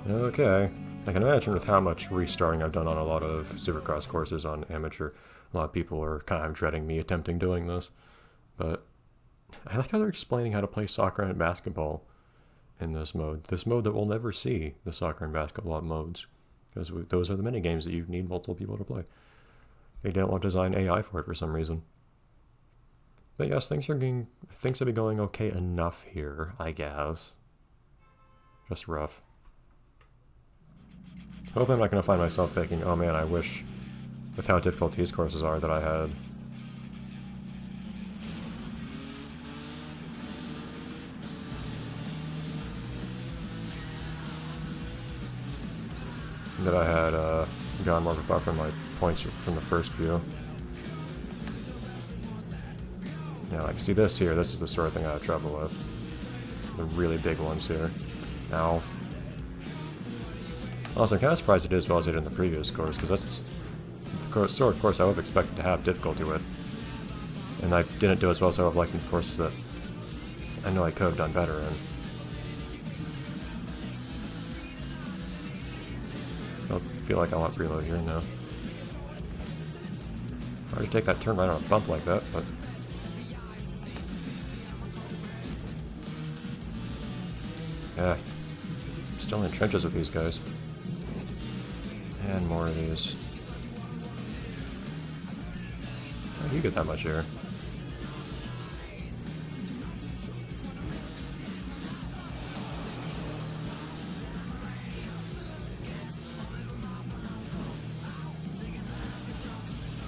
Okay. I can imagine with how much restarting I've done on a lot of Supercross courses on amateur, a lot of people are kind of dreading me attempting doing this. But I like how they're explaining how to play soccer and basketball in this mode. This mode that we'll never see, the soccer and basketball modes. Because those are the mini games that you need multiple people to play. They didn't want to design AI for it for some reason. But yes, things have been going okay enough here, I guess. Just rough. Hopefully I'm not going to find myself thinking, oh man, I wish, with how difficult these courses are, that I had. That I had gotten more of a buffer in my points from the first view. Yeah, like, see this here, this is the sort of thing I have trouble with. The really big ones here. Ow. Also, I'm kind of surprised it did as well as it did in the previous course, because that's the sort of course I would have expected to have difficulty with. And I didn't do as well as I would have liked in courses that I know I could have done better in. I feel like I want preload here now. Hard to take that turn right on a bump like that, but... yeah. I'm still in trenches with these guys. And more of these. How do you get that much air?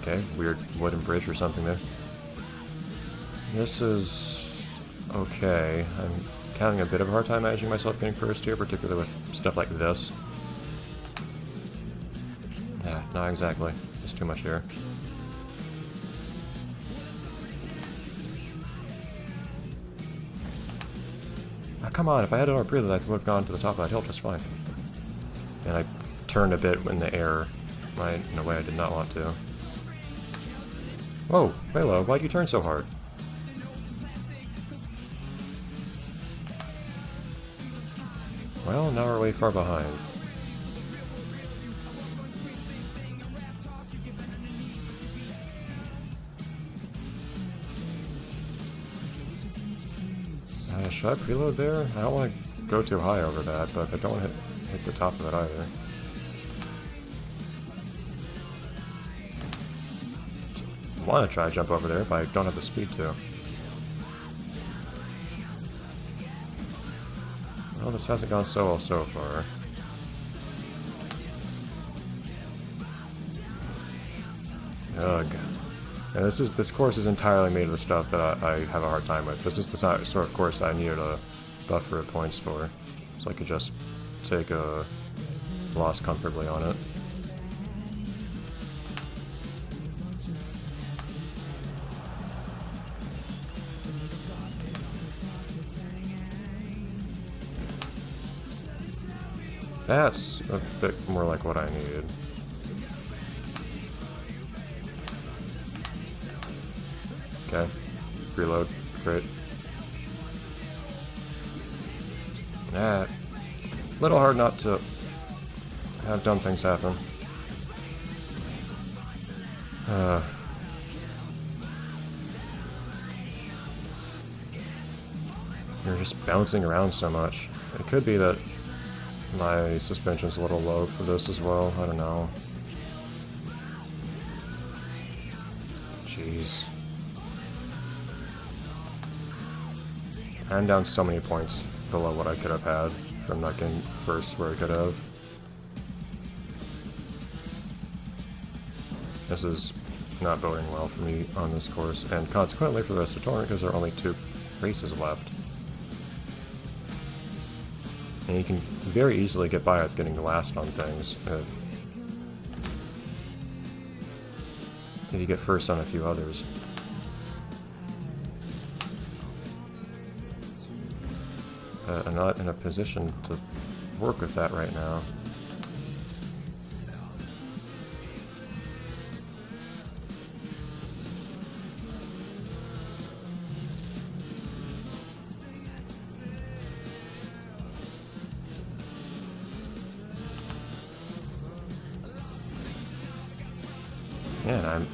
Okay, weird wooden bridge or something there. This is okay. I'm having a bit of a hard time managing myself getting first here, particularly with stuff like this. Yeah, not exactly. There's too much air. Oh, come on, if I had an preload, I would have gone to the top of that hill just fine. And I turned a bit in the air, in a way I did not want to. Whoa, Halo, why'd you turn so hard? Well, now we're way far behind. Should I preload there? I don't want to go too high over that, but I don't want to hit the top of it either. I want to try to jump over there, but I don't have the speed to. Well, this hasn't gone so well so far. Ugh. And this course is entirely made of the stuff that I have a hard time with. This is the sort of course I needed a buffer of points for, so I could just take a loss comfortably on it. That's a bit more like what I needed. Okay, reload, great. A little hard not to have dumb things happen. You're just bouncing around so much. It could be that my suspension's a little low for this as well, I don't know. Jeez. I'm down so many points below what I could have had from not getting first where I could have. This is not boding well for me on this course, and consequently for the rest of the tournament because there are only 2 races left. And you can very easily get by with getting the last on things if you get first on a few others. I'm not in a position to work with that right now. Man, I'm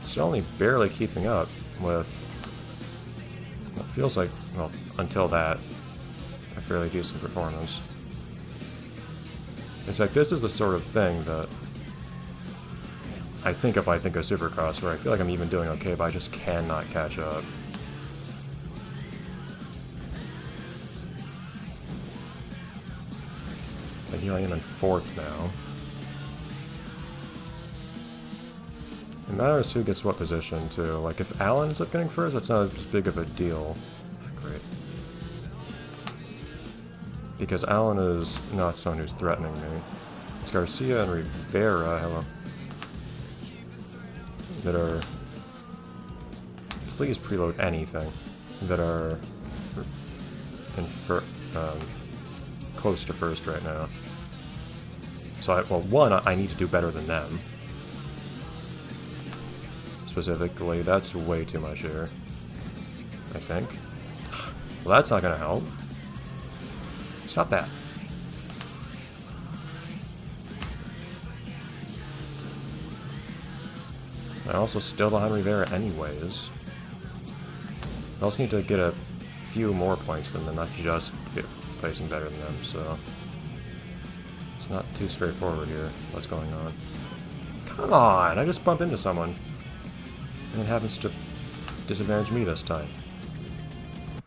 still only barely keeping up with what feels like, well, until that, a fairly decent performance. It's like, this is the sort of thing that I think of Supercross, where I feel like I'm even doing okay, but I just cannot catch up. But here I am in 4th now. It matters who gets what position, too. Like, if Alan ends up getting first, that's not as big of a deal. Great. Because Alan is not someone who's threatening me. It's Garcia and Rivera, hello, that are... Please preload anything. That are in close to first right now. So, well, one, I need to do better than them. Specifically, that's way too much here, I think. Well, that's not gonna help. Stop that. I also still behind Rivera anyways. I also need to get a few more points than them, not just placing better than them, so... It's not too straightforward here, what's going on. Come on! I just bump into someone. And it happens to disadvantage me this time.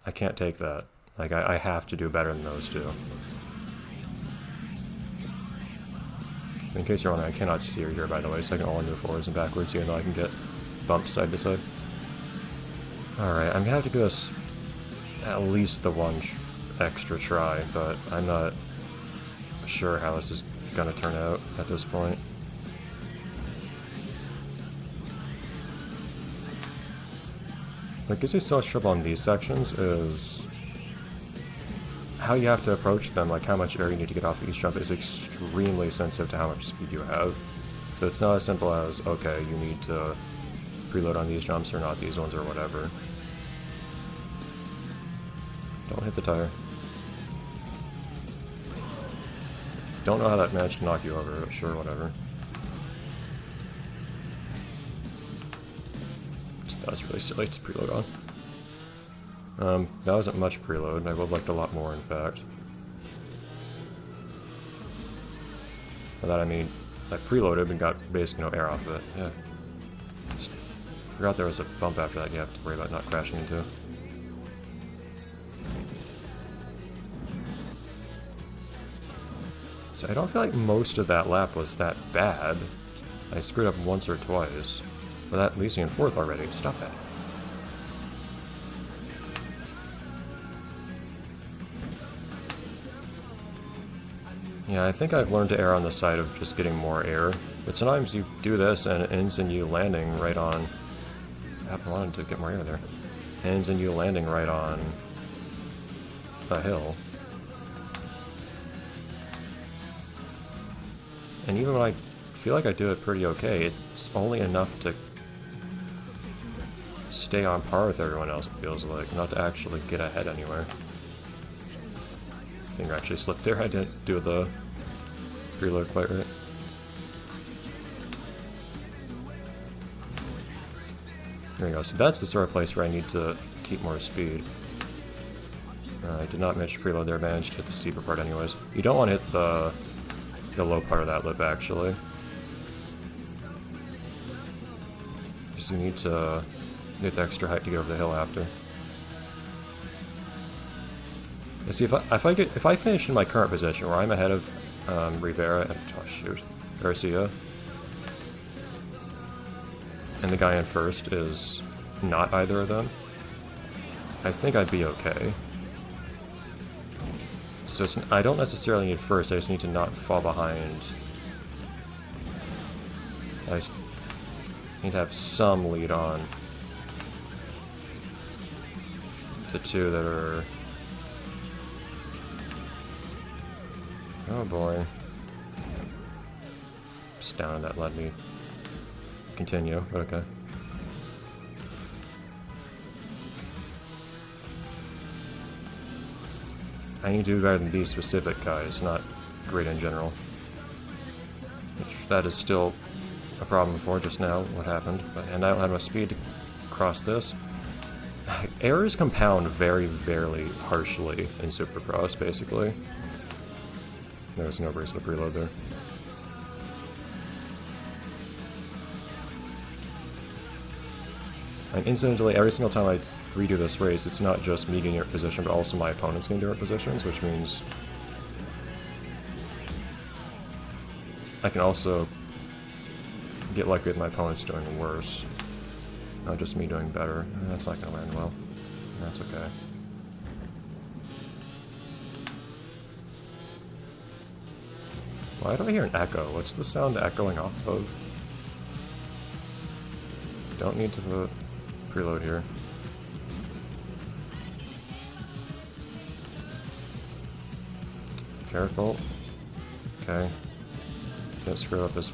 I can't take that. Like, I have to do better than those two. In case you're wondering, I cannot steer here, by the way, so I can only move forwards and backwards, even though I can get bumped side to side. Alright, I'm gonna have to give this at least the one extra try, but I'm not sure how this is gonna turn out at this point. What gives me so much trouble on these sections is how you have to approach them, like how much air you need to get off each jump is extremely sensitive to how much speed you have. So it's not as simple as, okay, you need to preload on these jumps or not these ones or whatever. Don't hit the tire. Don't know how that managed to knock you over, but sure, whatever. That was really silly to preload on. That wasn't much preload. I would have liked a lot more, in fact. By that I mean, I preloaded and got basically no air off of it. Yeah. Just forgot there was a bump after that you have to worry about not crashing into. So I don't feel like most of that lap was that bad. I screwed up once or twice. But that leaves me in 4th already. Stop that. Yeah, I think I've learned to err on the side of just getting more air. But sometimes you do this and it ends in you landing right on... I wanted to get more air there. It ends in you landing right on a hill. And even when I feel like I do it pretty okay, it's only enough to stay on par with everyone else, it feels like, not to actually get ahead anywhere. Finger actually slipped there, I didn't do the preload quite right. There we go, so that's the sort of place where I need to keep more speed. I did not manage to preload there, managed to hit the steeper part anyways. You don't want to hit the low part of that lip, actually. Because you need to get the extra height to get over the hill after. You see, if I finish in my current position, where I'm ahead of Rivera and Garcia, and the guy in first is not either of them, I think I'd be okay. So I don't necessarily need first, I just need to not fall behind. I just need to have some lead on the two that are... Oh boy. Just down and that let me continue, but okay. I need to do better than these specific guys, not great in general. Which, that is still a problem before just now. What happened? And I don't have enough speed to cross this. Errors compound very, very harshly in Supercross, basically. There's no reason to preload there. And incidentally, every single time I redo this race, it's not just me getting in position, but also my opponents getting different positions, which means I can also get lucky with my opponents doing worse. Not just me doing better. That's not going to land well. That's okay. Why do I hear an echo? What's the sound echoing off of? Don't need to preload here. Careful. Okay. Didn't screw up as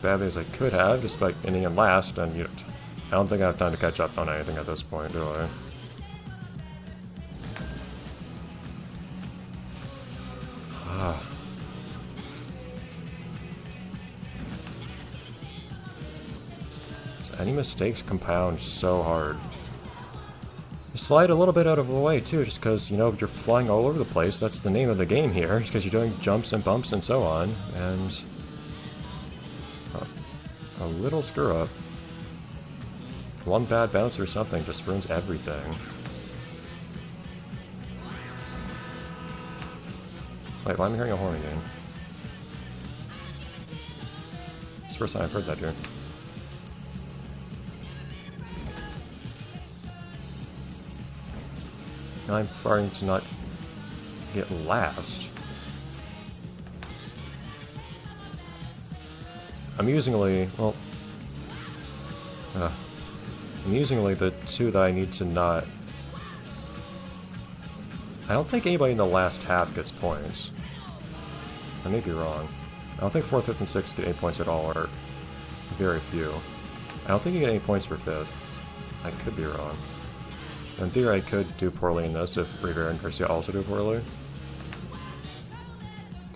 badly as I could have, despite ending in last, and I don't think I have time to catch up on anything at this point, do I? Any mistakes compound so hard. You slide a little bit out of the way too, just because, you know, you're flying all over the place. That's the name of the game here, just because you're doing jumps and bumps and so on, and a little screw up. One bad bounce or something just ruins everything. Wait, why am I hearing a horn again? It's the first time I've heard that here. I'm starting to not get last. Amusingly, well, amusingly, the two that I need to not... I don't think anybody in the last half gets points. I may be wrong. I don't think 4th, 5th, and 6th get any points at all, or very few. I don't think you get any points for 5th. I could be wrong. In theory, I could do poorly in this if Rivera and Garcia also do poorly.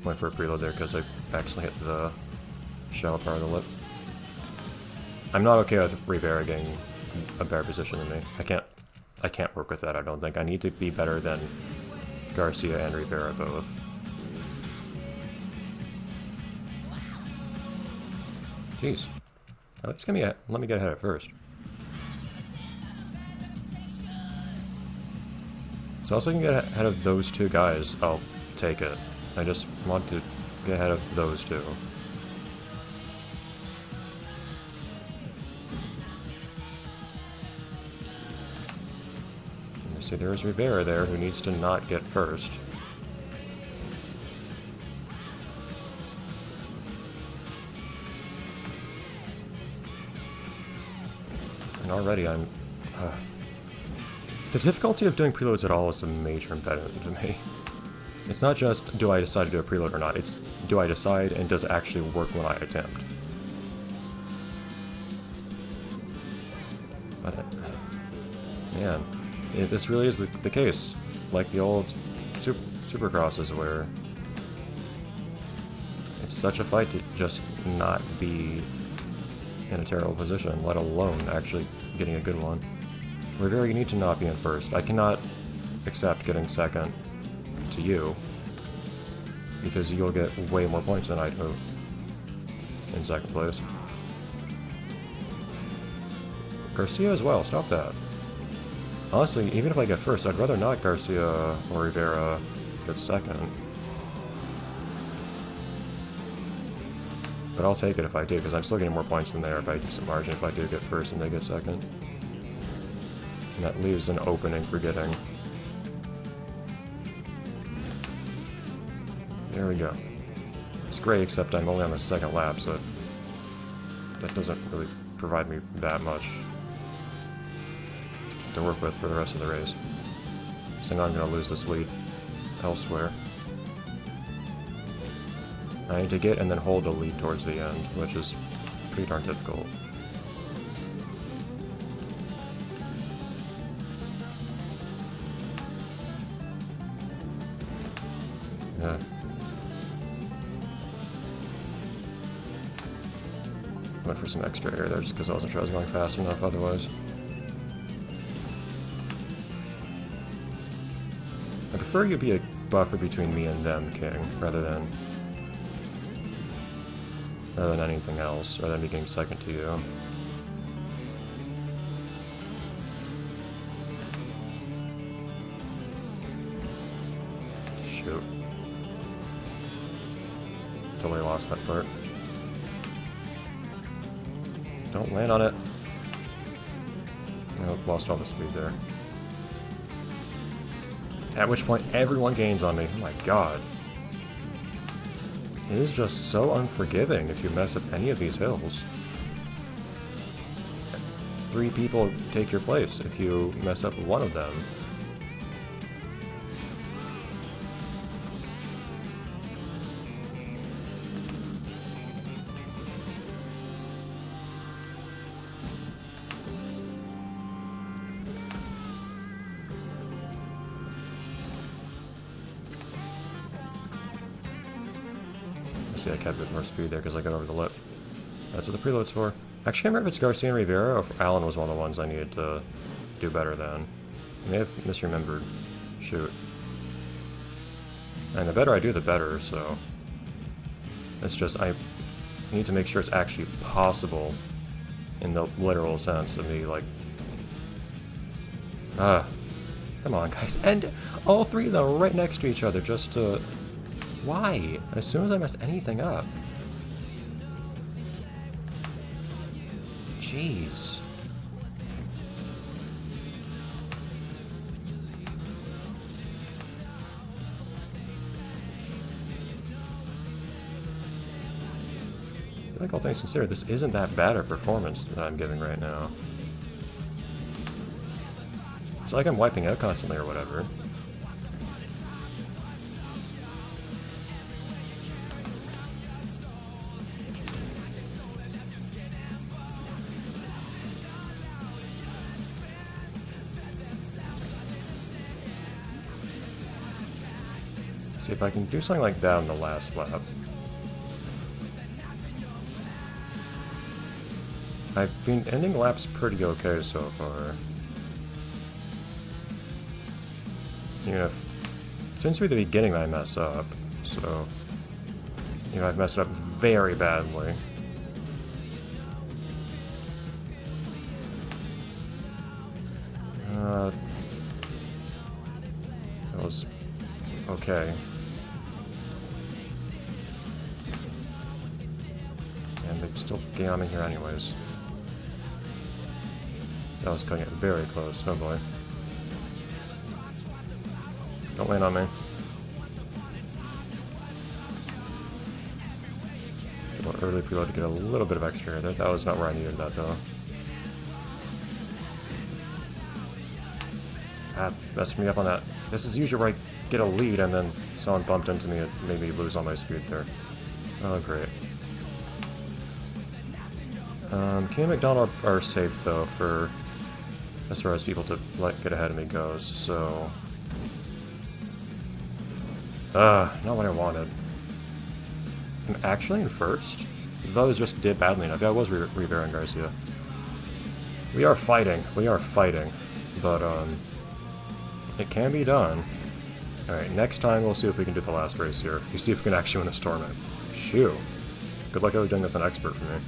Went for a preload there because I accidentally hit the shallow part of the lip. I'm not okay with Rivera getting a better position than me. I can't work with that, I don't think. I need to be better than Garcia and Rivera both. Jeez. At least let me get ahead at first. So also can get ahead of those two guys, I'll take it. I just want to get ahead of those two. And you see there's Rivera there, who needs to not get first. And already I'm... The difficulty of doing preloads at all is a major impediment to me. It's not just, do I decide to do a preload or not, it's, do I decide and does it actually work when I attempt? But, man, this really is the case. Like the old Supercrosses where it's such a fight to just not be in a terrible position, let alone actually getting a good one. Rivera, you need to not be in first. I cannot accept getting second to you, because you'll get way more points than I do in second place. Garcia as well, stop that. Honestly, even if I get first, I'd rather not Garcia or Rivera get second. But I'll take it if I do, because I'm still getting more points than they are by a decent margin if I do get first and they get second. And that leaves an opening for getting. There we go. It's great, except I'm only on the second lap, so that doesn't really provide me that much to work with for the rest of the race. So now I'm going to lose this lead elsewhere. I need to get and then hold the lead towards the end, which is pretty darn difficult. Yeah. Went for some extra air there just because I wasn't sure I was going fast enough otherwise. I prefer you be a buffer between me and them, King, rather than anything else, rather than me getting second to you. Shoot. Totally lost that part. Don't land on it. Oh, lost all the speed there. At which point everyone gains on me. Oh my god. It is just so unforgiving if you mess up any of these hills. 3 people take your place if you mess up one of them. See, I kept a bit more speed there because I got over the lip. That's what the preload's for. Actually, I can't remember if it's Garcia and Rivera or if Alan was one of the ones I needed to do better than. I may have misremembered. Shoot. And the better I do, the better, so... It's just, I need to make sure it's actually possible in the literal sense of me, like... Come on, guys. And all 3 of them are right next to each other just to... Why? As soon as I mess anything up. Jeez. I feel like all things considered, this isn't that bad a performance that I'm giving right now. It's like I'm wiping out constantly or whatever. See if I can do something like that on the last lap. I've been ending laps pretty okay so far. Even if it seems to be the beginning that I mess up, so I've messed it up very badly. That was okay. And they still gain on me here anyways. That was cutting it very close. Oh boy. Don't land on me. Get an early preload to get a little bit of extra air there. That was not where I needed that though. Ah, messed me up on that. This is usually where I get a lead and then someone bumped into me and made me lose all my speed there. Oh, great. King and McDonald are safe though for as far as people to get ahead of me goes, so... not what I wanted. I'm actually in first? If I was just did badly enough. Yeah, I was Rivera and Garcia. We are fighting. We are fighting. But, it can be done. Alright, next time we'll see if we can do the last race here. You see if we can actually win a tournament. Shoo. Good luck doing this on expert for me.